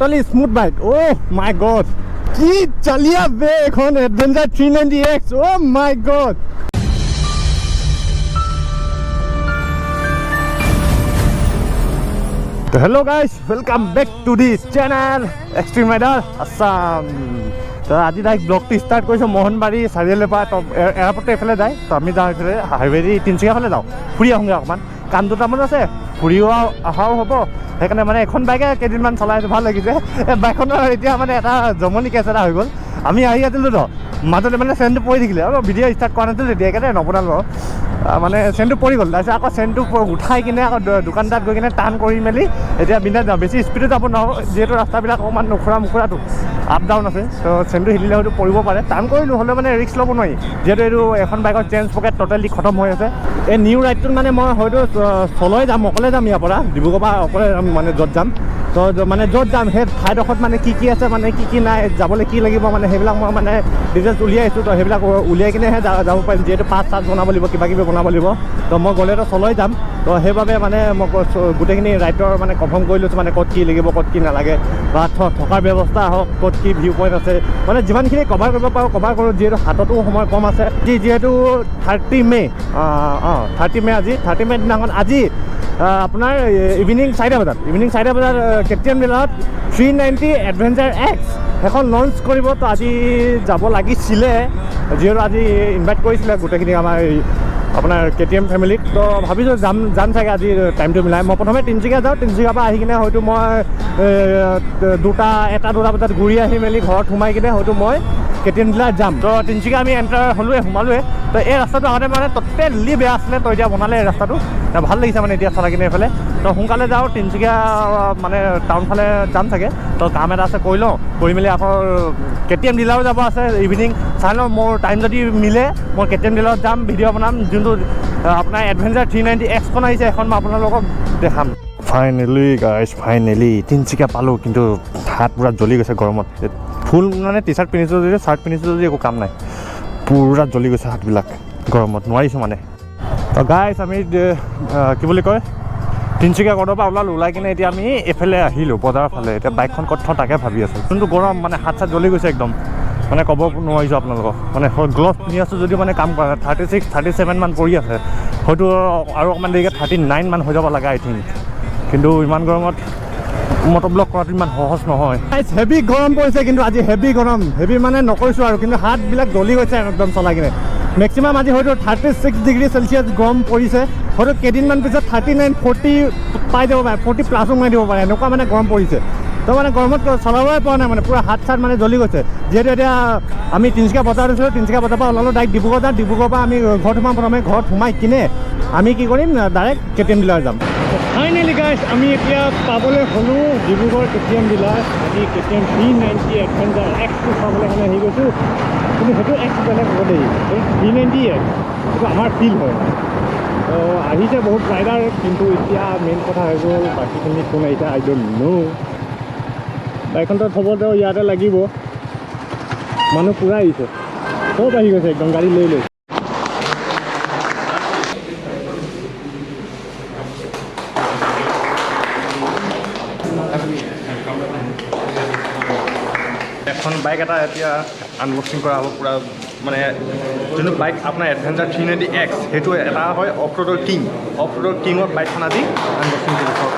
totally smooth bike. Oh my god. Ki chaliya be ekhon Adventure 390X. Oh my god. So hello guys, welcome back to this channel xtremeriderassam. So আজি direct ব্লগটো start কৰিছোঁ মোহনবাৰী চাৰিআলিৰ পৰা তো এয়াৰপৰ্টৰ এইফালে যায় তো আমি যাওঁ এইফালে হাইৱেদি তিনিচুকীয়া ফালে যাওঁ ফুৰি আহোঁগৈ অকণমান কাম দুটামান আছে ফুৰিও অহাও হ'ব সেইকাৰণে মানে এখন বাইকে কেইদিনমান চলাই আছোঁ ভাল লাগিছে এই বাইকখনৰ এতিয়া মানে এটা জমনি কেছ এটা হৈ গ'ল আমি আহি আছিলোঁ তো মাজতে মানে চেনটো পৰি থাকিলে আৰু ভিডিঅ' ষ্টাৰ্ট কৰা নাছিলোঁ তেতিয়া সেইকাৰণে নবনালোঁ মানে চেনটো পৰি গ'ল তাৰপিছত আকৌ চেনটো উঠাই কিনে আকৌ দোকান তাত গৈ কিনে টান কৰি মেলি এতিয়া বিন্দাছ যাওঁ বেছি স্পীডত যাব নোৱাৰোঁ যিহেতু ৰাস্তাবিলাক অকণমান নুখুৰা মুখুৰাটো আপ ডাউন আছে তো চেনটো হিলিলে হয়তো পৰিব পাৰে টান কৰি নহ'লে মানে ৰিস্ক ল'ব নোৱাৰি যিহেতু এইটো এখন বাইকৰ চেঞ্জ পকেট ট'টেলি খতম হৈ আছে এই নিউ ৰাইডটোত মানে মই হয়তো চলাই যাম অকলে যাম ইয়াৰ পৰা ডিব্ৰুগড়ৰ পৰা অকলে যাম মানে য'ত যাম তো মানে য'ত যাম সেই ঠাইডোখৰত মানে কি আছে মানে কি নাই যাবলৈ কি লাগিব মানে সেইবিলাক মই মানে ডিটেইলছ উলিয়াইছোঁ তো সেইবিলাক উলিয়াই কিনেহে যাব পাৰিম যিহেতু পাছ বনাব লাগিব কিবা কিবি বনাব লাগিব তো মই গ'লেতো চলাই যাম তো সেইবাবে মানে মই গোটেইখিনি ৰাইডৰ মানে কনফাৰ্ম কৰি লৈছোঁ মানে ক'ত কি লাগিব ক'ত কি নালাগে বা থকাৰ ব্যৱস্থা হওক ক'ত কি ভিউ পইণ্ট আছে মানে যিমানখিনি কভাৰ কৰিব পাৰোঁ কভাৰ কৰোঁ যিহেতু হাততো সময় কম আছে যিহেতু 30 মে' 30 মে' আজি 30 মে' দিনাখন আজি আপোনাৰ ইভিনিং 4টা বজাত KTM ডিলাৰত 390 এডভেঞ্চাৰ এক্স সেইখন লঞ্চ কৰিব তো আজি যাব লাগিছিলে যিহেতু আজি ইনভাইট কৰিছিলে গোটেইখিনি আমাৰ আপোনাৰ KTM ফেমিলিক তো ভাবিছোঁ যাম চাগে আজি টাইমটো মিলাই মই প্ৰথমে তিনিচুকীয়া যাওঁ তিনিচুকীয়াৰ পৰা আহি কিনে হয়তো মই 2টা বজাত ঘূৰি আহি মেলি ঘৰত সোমাই কিনে হয়তো মই KTM ডিলাৰত যাম তো তিনিচুকীয়া আমি এণ্টাৰ সোমালোৱে তো এই ৰাস্তাটো আগতে মানে ট'টেলি বেয়া আছিলে তো এতিয়া বনালে এই ৰাস্তাটো ভাল লাগিছে মানে এতিয়া চলাই কিনে এইফালে তো সোনকালে যাওঁ তিনিচুকীয়া মানে টাউন ফালে যাম চাগে তো কাম এটা আছে কৰি লওঁ কৰি মেলি আকৌ KTM ডিলাৰো যাব আছে ইভিনিং চাই লওঁ মোৰ টাইম যদি মিলে মই KTM ডিলাৰত যাম ভিডিঅ' বনাম যোনটো আপোনাৰ এডভেঞ্চাৰ 390Xখন আহিছে এখন মই আপোনালোকক দেখাম ফাইনেলি তিনিচুকীয়া পালোঁ কিন্তু হাত পূৰা জ্বলি গৈছে গৰমত ফুল মানে টি চাৰ্ট পিন্ধিছোঁ যদি চাৰ্ট পিন্ধিছোঁ যদি একো কাম নাই পূৰা জ্বলি গৈছে হাতবিলাক গৰমত নোৱাৰিছোঁ মানে তো গাইছ আমি কি বুলি কয় তিনিচুকীয়া কৰ্ডৰ পৰা ওলাই কিনে এতিয়া আমি এইফালে আহিলোঁ বজাৰৰ ফালে এতিয়া বাইকখন ক'ত থওঁ তাকে ভাবি আছোঁ যোনটো গৰম মানে হাত চাত জ্বলি গৈছে একদম মানে ক'ব নোৱাৰিছোঁ আপোনালোকক মানে গ্ল'ভছ পিন্ধি আছোঁ যদি মানে কাম কৰা 36, 37 মান পৰি আছে হয়তো আৰু অকণমান দেৰিকৈ 39 মান হৈ যাব লাগে আই থিংক কিন্তু ইমান গৰমত মটৰব্লক কৰাটো ইমান সহজ নহয় হেভি গৰম পৰিছে কিন্তু আজি হেভি মানে নকৰিছোঁ আৰু কিন্তু হাতবিলাক জ্বলি গৈছে একদম চলাই কিনে মেক্সিমাম আজি হয়তো 36 ডিগ্ৰী চেলচিয়াছ গৰম পৰিছে হয়তো কেইদিনমান পিছত 39, 40 পাই যাব পাৰে 40 প্লাছো মাৰি দিব পাৰে এনেকুৱা মানে গৰম পৰিছে তো মানে গৰমত চলাবই পৰা নাই মানে পূৰা হাত চাত মানে জ্বলি গৈছে যিহেতু এতিয়া আমি তিনিচুকীয়া বজাৰ দিছিলোঁ তিনিচুকীয়া বজাৰৰ পৰা ওলালোঁ ডাইৰেক্ট ডিব্ৰুগড় যাম ডিব্ৰুগড়ৰ পৰা আমি ঘৰত সোমাম প্ৰথমে ঘৰত সোমাই কিনে আমি কি কৰিম ডাইৰেক্ট KTM ডিলাৰ যাম ফাইনেলি গাইছ আমি এতিয়া পাবলৈ হ'লোঁ ডিব্ৰুগড় KTM ডিলাৰ আজি KTM 390 এডভেঞ্চাৰ এক্সটো চাবলৈ কাৰণে আহি গৈছোঁ কিন্তু সেইটো এক্স বেলেগ হ'ব দেই এই 390 এক্স সেইটো আমাৰ ফিল হয় তো আহিছে বহুত ৰাইডাৰ কিন্তু এতিয়া মেইন কথা হৈ গ'ল বাকীখিনি কোন আহিছে আই ডোণ্ট ন' বাইকখনটো থবতো ইয়াতে লাগিব মানুহ পূৰা আহিছে চব আহি গৈছে একদম গাড়ী লৈ এখন বাইক এটা এতিয়া আনবক্সিং কৰা হ'ব পূৰা মানে যোনটো বাইক আপোনাৰ এডভেঞ্চাৰ 390X সেইটো এটা হয় অফ ৰোডৰ কিঙৰ বাইকখন আজি আনবক্সিং কৰিছোঁ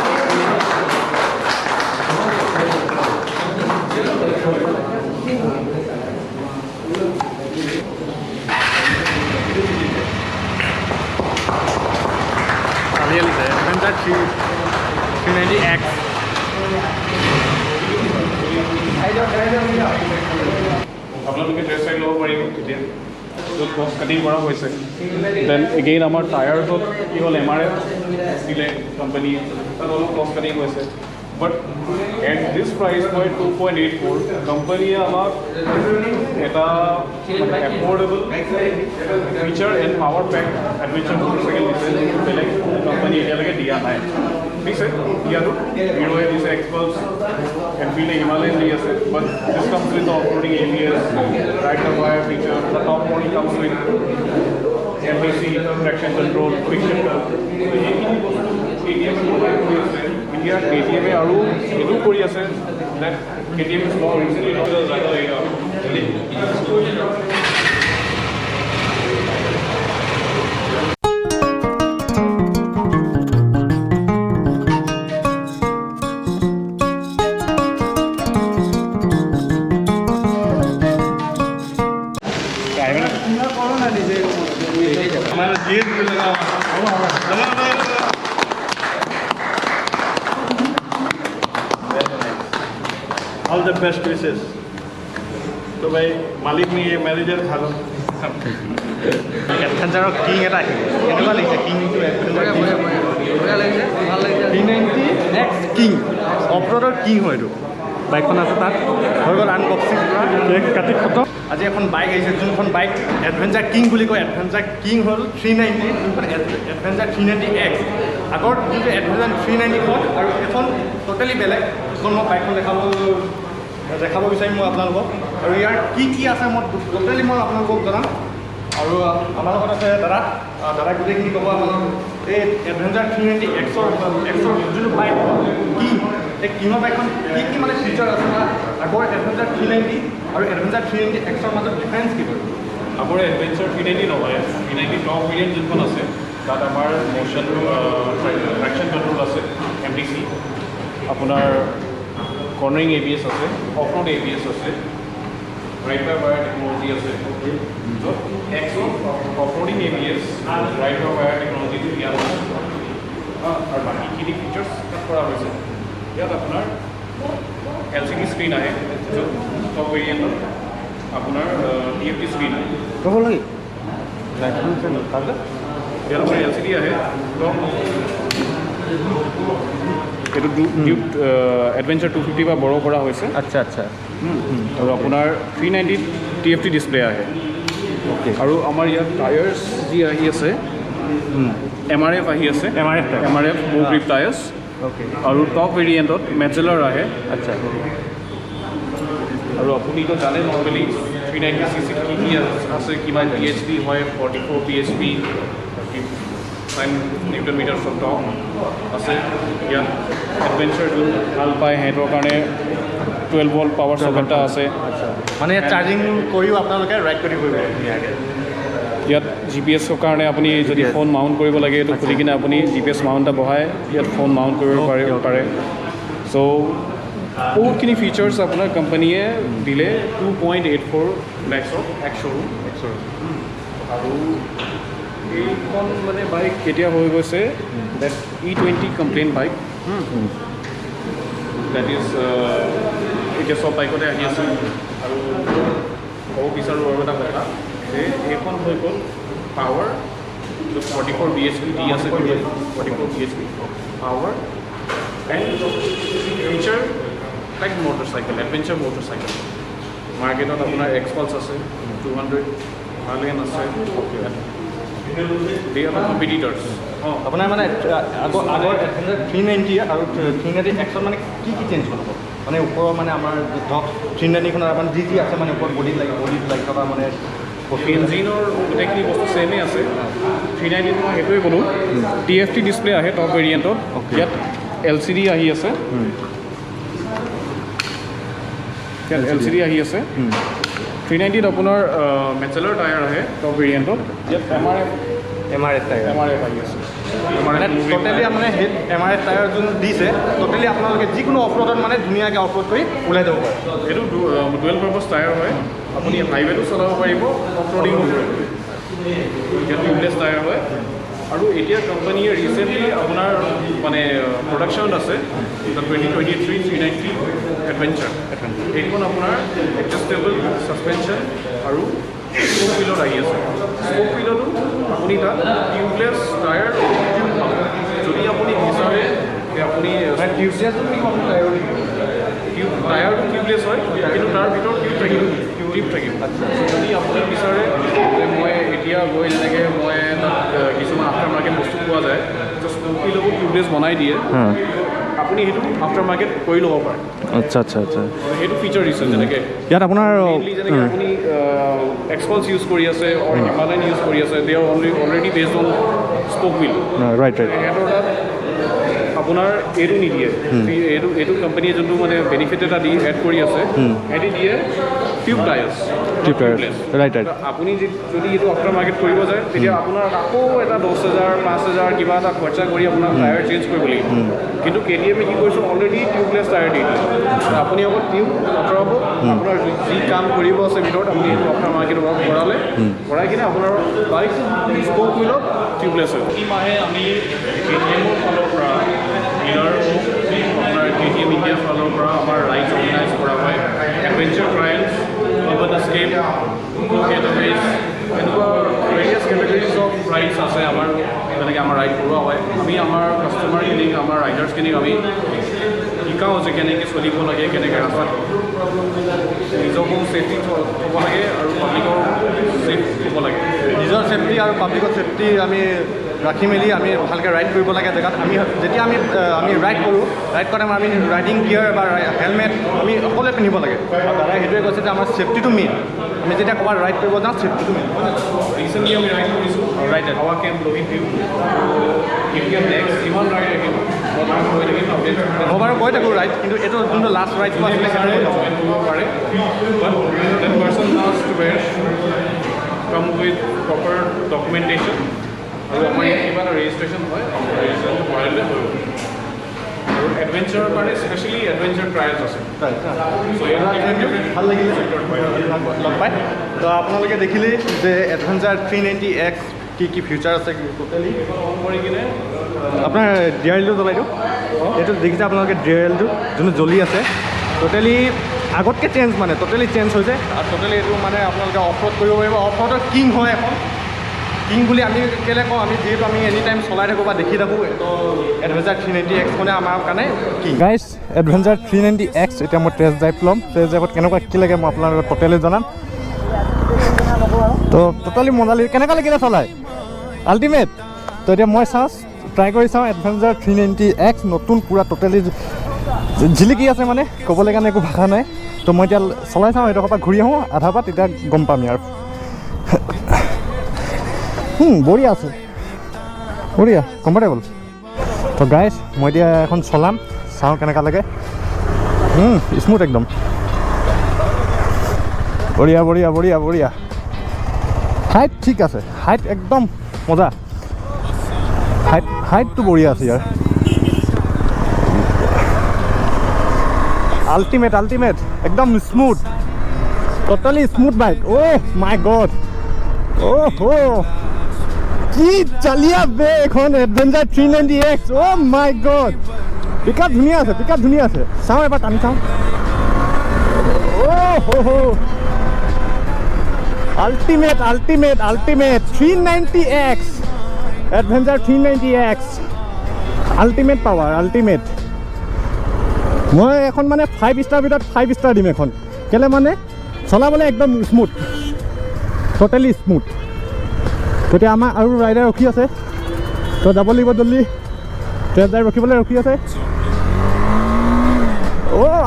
এডভেঞ্চাৰ 390X আপোনালোকে টেষ্ট ৰাইড ল'ব পাৰিব এতিয়া য'ত গছ কাটিং কৰা হৈছে দেন এগেইন আমাৰ টায়াৰছত কি হ'ল MRF দিলে কোম্পানীয়ে তাত অলপ গছ কাটিং হৈছে বাট এট দিছ প্ৰাইচ মই 2.84 কোম্পানীয়ে আমাক এটা affordable feature and power pack adventure motorcycle দিছে বেলেগ কোম্পানী এতিয়ালৈকে দিয়া নাই দিছে ইয়াতো হিৰোয়ে দিছে এক্সপালছ এনফিল্ডে হিমালয়ান দি আছে but this comes with offroading ABS ride by wire feature the top model comes with MPC traction control quick shifter এইখিনি বস্তু ABS মডেল আছে এতিয়া KTM আৰু এইটো কৰি আছে that KTM is law recently All the best wishes. तो भाई मालिक ने ये मैनेजर था लो এডভেঞ্চাৰৰ কিং এটা আহিব কেনেকুৱা লাগিছে কিংটো X কিং অফৰোডৰ কিং হয় এইটো বাইকখন আছে তাত হৈ গ'ল আনবক্সিং কেক কাটি খতম আজি এখন বাইক আহিছে যোনখন বাইক এডভেঞ্চাৰ কিং বুলি কয় এডভেঞ্চাৰ কিং হ'ল 390 যোনখন এডভেঞ্চাৰ 390X আগৰ যোনটো এডভেঞ্চাৰ 390খন আৰু এখন টোটেলি বেলেগ এখন মই বাইকখন দেখাব বিচাৰিম মই আপোনালোকক আৰু ইয়াৰ কি আছে মই টোটেলি মই আপোনালোকক জনাম আৰু আমাৰ লগত আছে দাদা গোটেইখিনি ক'ব আপোনালোক এই এডভেঞ্চাৰ 390Xৰ যোনটো বাইক কি এই কিঙৰ বাইকখন কি মানে ফিচাৰ আছে বা আগৰ এডভেঞ্চাৰ 390 আৰু এডভেঞ্চাৰ 390Xৰ মাজত ডিফাৰেঞ্চ কি বাৰু আগৰ এডভেঞ্চাৰ 390 নহয় 390 টপ ভেৰিয়েণ্ট যোনখন আছে তাত আমাৰ মোশ্যন ট্ৰেকশ্যন কণ্ট্ৰল আছে MTC আপোনাৰ কৰ্নাৰিং ABS আছে অফ-ৰোড ABS আছে ৰাইট বাই ৱায়াৰ টেকনলজি আছে X অফ-ৰোডিং ABS ৰাইট বাই ৱায়াৰ টেকনলজিটো ইয়াত আছে আৰু বাকীখিনি ফিচাৰ্ছ তাত কৰা হৈছে ইয়াত আপোনাৰ LCD স্ক্ৰীণ আহে টপ ভেৰিয়েণ্টত আপোনাৰ TFT স্ক্ৰীণ আহে ক'ব লাগে ইয়াত আপোনাৰ LCD আহে এইটো ডিউক এডভেঞ্চাৰ 250 বা বড়ো কৰা হৈছে আচ্ছা আৰু আপোনাৰ 390 TFT ডিছপ্লে আহে অ'কে আৰু আমাৰ ইয়াত টায়াৰ্ছ যি আহি আছে MRF আহি আছে MRF লো গ্ৰিপ টায়াৰ্ছ অ'কে আৰু টপ ভেৰিয়েণ্টত মেটজেলাৰ আহে আচ্ছা আৰু আপুনিতো জানে নৰ্মেলি 390cc কি আছে কিমান PHP হয় 44 PHP 9 newton metre off top আছে ইয়াত এডভেঞ্চাৰ যোন ভাল পায় সিহঁতৰ কাৰণে 12 ভল্ট পাৱাৰ চকেট এটা আছে মানে ইয়াত চাৰ্জিং কৰিও আপোনালোকে ৰাইড কৰি কৰিব ধুনীয়াকৈ ইয়াত GPS-ৰ কাৰণে আপুনি যদি ফোন মাউণ্ট কৰিব লাগে এইটো খুলি কিনে আপুনি GPS মাউণ্ট এটা বহাই ইয়াত ফোন মাউণ্ট কৰিব পাৰে চ' বহুতখিনি ফিচাৰ্ছ আপোনাৰ কোম্পানীয়ে দিলে 2.84 lakhsৰ এক শ্ব'ৰুম আৰু এইখন মানে বাইক কেতিয়া হৈ গৈছে date E20 complain bike date is এতিয়া চব বাইকতে আহি আছে আৰু ক'ব বিচাৰোঁ আৰু এটা কথা যে এইখন হৈ গ'ল পাৱাৰ 44 bhp দি আছে 44 bhp power and feature like motorcycle adventure motorcycle মাৰ্কেটত আপোনাৰ এক্সপালছ আছে 200 হাৰ্লেন আছে দে আৰ কম্পিটিটৰ্ছ আপোনাৰ মানে আগৰ 390 আৰু 390Xত মানে কি চেঞ্জ হ'ব মানে ওপৰৰ মানে আমাৰ ধৰক 390খনৰ আপোনাৰ যি আছে মানে ওপৰত বডিত লাগি থকা মানে ইঞ্জিনৰ গোটেইখিনি বস্তু ছেমেই আছে 390 মই সেইটোৱে ক'লোঁ TFT ডিছপ্লে আহে টপ ভেৰিয়েণ্টত ইয়াত LCD আহি আছে LCD আহি আছে 390ত আপোনাৰ মেটেলৰ টায়াৰ আহে টপ ভেৰিয়েণ্টত ইয়াত MRF আহি আছে টোটেলি মানে সেই MRF টায়াৰ যোন দিছে টোটেলি আপোনালোকে যিকোনো অফৰোডত মানে ধুনীয়াকৈ অফৰোড কৰি ওলাই যাব পাৰে এইটো ডুৱেল পাৰ্পাছ টায়াৰ হয় আপুনি হাইৱেটো চলাব পাৰিব অফৰোডিঙো কৰিব এতিয়া টিউবলেছ টায়াৰ হয় আৰু এতিয়া কোম্পানীয়ে ৰিচেণ্টলি আপোনাৰ মানে প্ৰডাকশ্যনত আছে 2023 390 এডভেঞ্চাৰ এইখন আপোনাৰ এডজাষ্টেবল ছাছপেনশ্যন আৰু স্প'ক হুইলত আহি আছে স্প'ক হুইলতো আপুনি তাত টিউবলেছ টায়াৰ পাব যদি আপুনি বিচাৰে যে আপুনি টায়াৰটো টিউবলেছ হয় কিন্তু তাৰ ভিতৰত টিউব থাকিব যদি আপুনি বিচাৰে যে মই এতিয়া গৈ যেনেকৈ মই তাত কিছুমান আফটাৰ মাৰ্কেট বস্তু পোৱা যায় জাষ্ট স্প'ক হুইলকো টিউবলেছ বনাই দিয়ে আপুনি সেইটো আফটাৰ মাৰ্কেট কৰি ল'ব পাৰে আচ্ছা সেইটো ফিচাৰ দিছে যেনেকৈ ইয়াত আপোনাৰ যেনেকৈ আপুনি এক্সপালছ ইউজ কৰি আছে আৰু হিমালয়ান ইউজ কৰি আছে they are already based on spoke wheel right সিহঁতৰ তাত আপোনাৰ এইটো নিদিয়ে এইটো কোম্পানীয়ে যোনটো মানে বেনিফিট এটা দি এড কৰি আছে সিহঁতি দিয়ে টিউব টায়াৰ্ছ ৰাইট আপুনি যদি এইটো আফটাৰ মাৰ্কেট কৰিব যায় তেতিয়া আপোনাৰ আকৌ এটা 10,000 5,000 কিবা এটা খৰচা কৰি আপোনাৰ টায়াৰ চেঞ্জ কৰিব লাগিব কিন্তু KTM কি কৰিছোঁ অলৰেডি টিউবলেছ টায়াৰ দি দিলে আপুনি অকল টিউব আঁতৰাব আপোনাৰ যি কাম কৰিব আছে ভিতৰত আপুনি এইটো আফটাৰ মাৰ্কেট ৱৰ্ক কৰাই কিনে আপোনাৰ বাইকটো স্ক'প মিলত টিউবলেছ হয় এই মাহে আমি KTMৰ ফালৰ পৰা আপোনাৰ KTM ইণ্ডিয়াৰ ফালৰ পৰা আমাৰ ৰাইডছ অৰ্গেনাইজ কৰা হয় adventure trials over the scale, getaways, এনেকুৱা ভেৰিয়াছ কেটেগৰিজ অফ ৰাইডছ আছে আমাৰ যেনেকৈ আমাৰ ৰাইড কৰোৱা হয় আমি আমাৰ কাষ্টমাৰখিনিক আমাৰ ৰাইডাৰ্ছখিনিক আমি শিকাওঁ যে কেনেকৈ চলিব লাগে কেনেকৈ ৰাস্তাত নিজকো ছেফটি হ'ব লাগে আৰু পাব্লিকৰ ছেফ হ'ব লাগে নিজৰ ছেফটি আৰু পাব্লিকৰ ছেফটি আমি ৰাখি মেলি আমি ভালকৈ ৰাইড কৰিব লাগে জেগাত যেতিয়া আমি ৰাইড কৰোঁ ৰাইড কৰোঁতে আমি ৰাইডিং গিয়াৰ বা হেলমেট আমি সকলোৱে পিন্ধিব লাগে আৰু দাদাই সেইটোৱে কৈছে যে আমাৰ ছেফটিটো মেইন আমি যেতিয়া ক'ৰবাত ৰাইড কৰিব যাওঁ ছেফটিটো মেইন ৰিচেণ্টলি আমি ৰাইড কৰিছোঁ ৰাইড হাৱা কেম্প লোহিত ভিউ এতিয়া নেক্সট ইমান ৰাইড আহিব মই বাৰু কৈ থাকোঁ ৰাইড কিন্তু এইটো যোনটো লাষ্ট ৰাইডটো আছিলে জইন কৰিব পাৰে বাট দেট পাৰ্চন হাজ to come with proper documentation আৰু আমাৰ ইয়াত কিবা এটা ৰেজিষ্ট্ৰেশ্যন হয় ৰেজিষ্ট্ৰেশ্যনটো কৰাইলে হৈ গ'ল আৰু এডভেঞ্চাৰৰ কাৰণে স্পেচিয়েলি এডভেঞ্চাৰ ট্ৰায়েলছ আছে ভাল লাগিলে লগ পাই তো আপোনালোকে দেখিলেই যে এডভেঞ্চাৰ 390X কি ফিউচাৰ আছে টোটেলি কৰি কিনে আপোনাৰ DRLটো জ্বলাই দিওঁ এইটো দেখিছে আপোনালোকে DRLটো যোনটো জ্বলি আছে টোটেলি আগতকৈ চেঞ্জ মানে টোটেলি চেঞ্জ হৈছে আৰু টোটেলি এইটো মানে আপোনালোকে অফ ৰ'ড কৰিব পাৰিব অফ ৰ'ডৰ কিং হয় এখন কিং বুলি আমি কেলৈ কওঁ আমি যিহেতু আমি এনি টাইম চলাই থাকোঁ বা দেখি থাকোঁ তো এডভেঞ্চাৰ 390X মানে আমাৰ কাৰণে কি গাইজ এডভেঞ্চাৰ 390X এতিয়া মই টেষ্ট ড্ৰাইভ ল'ম টেষ্ট ড্ৰাইভত কেনেকুৱা কি লাগে মই আপোনালোকক টোটেলি জনাম তো টোটেলি মজা লাগে কেনেকুৱা লাগিলে চলাই আল্টিমেট তো এতিয়া মই চাওঁ ট্ৰাই কৰি চাওঁ এডভেঞ্চাৰ 390X নতুন পূৰা টোটেলি জিলিকি আছে মানে ক'বলৈ কাৰণে একো ভাষা নাই তো মই এতিয়া চলাই চাওঁ এইডোখৰ পৰা ঘূৰি আহোঁ আধাৰ পৰা তেতিয়া গম পাম আৰু বঢ়িয়া আছে বঢ়িয়া কমফৰ্টেবল তো গাইজ মই এতিয়া এখন চলাম চাওঁ কেনেকুৱা লাগে স্মুথ একদম বঢ়িয়া বঢ়িয়া বঢ়িয়া বঢ়িয়া হাইট ঠিক আছে হাইট একদম মজা হাইটটো বঢ়িয়া আছে ইয়াৰ আল্টিমেট একদম স্মুথ টোটালি স্মুথ বাইক অ' মাই গড কি চালিয়া বে এখন এডভেঞ্চাৰ 390X অ' মাই গড পিকআপ ধুনীয়া আছে চাওঁ এবাৰ টানি চাওঁ ultimate 390X adventure 390X ultimate power ultimate মই এখন মানে 5 ষ্টাৰ ভিতৰত 5 ষ্টাৰ দিম এখন কেলৈ মানে চলাবলৈ একদম স্মুথ টোটেলি স্মুথ তেতিয়া আমাৰ আৰু ৰাইডাৰ ৰখি আছে তো যাব লাগিব জল্দি টেষ্ট ড্ৰাইভ ৰখিবলৈ ৰখি আছে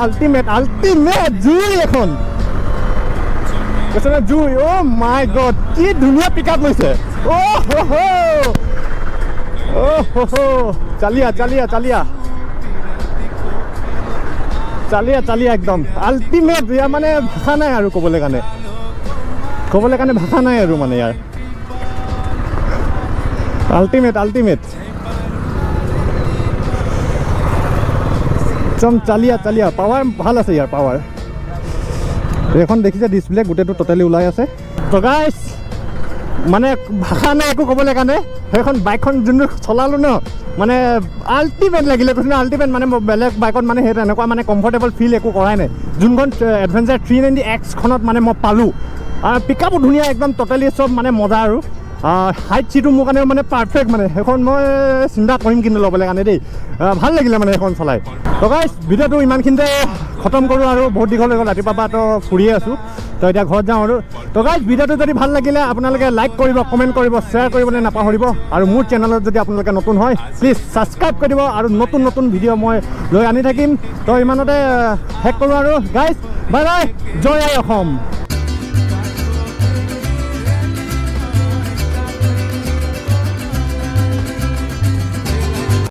আল্টিমেট জুই এখন কৈছে না জুই মাই গড কি ধুনীয়া পিক আপ লৈছে চালিয়া একদম আল্টিমেট ইয়াৰ মানে ভাষা নাই আৰু ক'বলৈ কাৰণে ভাষা নাই আৰু মানে ইয়াৰ আল্টিমেট একদম চালিয়া পাৱাৰ ভাল আছে ইয়াৰ পাৱাৰ এইখন দেখিছে ডিছপ্লে গোটেইটো টোটেলি ওলাই আছে তো গাইজ মানে ভাষা নাই একো ক'বলৈ কাৰণে সেইখন বাইকখন যোনটো চলালোঁ ন মানে আল্টিমেট লাগিলে কৈছোঁ আল্টিমেট মানে বেলেগ বাইকত মানে সেইটো এনেকুৱা মানে কমফৰ্টেবল ফিল একো কৰাই নাই যোনখন এডভেঞ্চাৰ 390Xখনত মানে মই পালোঁ আৰু পিকআপো ধুনীয়া একদম টোটেলি চব মানে মজা আৰু হাইট চিটো মোৰ কাৰণে মানে পাৰফেক্ট মানে সেইখন মই চিন্তা কৰিম কিন্তু ল'বলৈ কাৰণে দেই ভাল লাগিলে মানে সেইখন চলাই তো গাইজ ভিডিঅ'টো ইমানখিনিতে খতম কৰোঁ আৰু বহুত দীঘল হৈ গ'ল ৰাতিপুৱাৰ পৰা তো ফুৰিয়ে আছোঁ তো এতিয়া ঘৰত যাওঁ আৰু তো গাইজ ভিডিঅ'টো যদি ভাল লাগিলে আপোনালোকে লাইক কৰিব কমেণ্ট কৰিব শ্বেয়াৰ কৰিবলৈ নাপাহৰিব আৰু মোৰ চেনেলত যদি আপোনালোকে নতুন হয় প্লিজ ছাবস্ক্ৰাইব কৰি দিব আৰু নতুন ভিডিঅ' মই লৈ আনি থাকিম তো ইমানতে শেষ কৰোঁ আৰু গাইজ বাই বাই জয় আই অসম।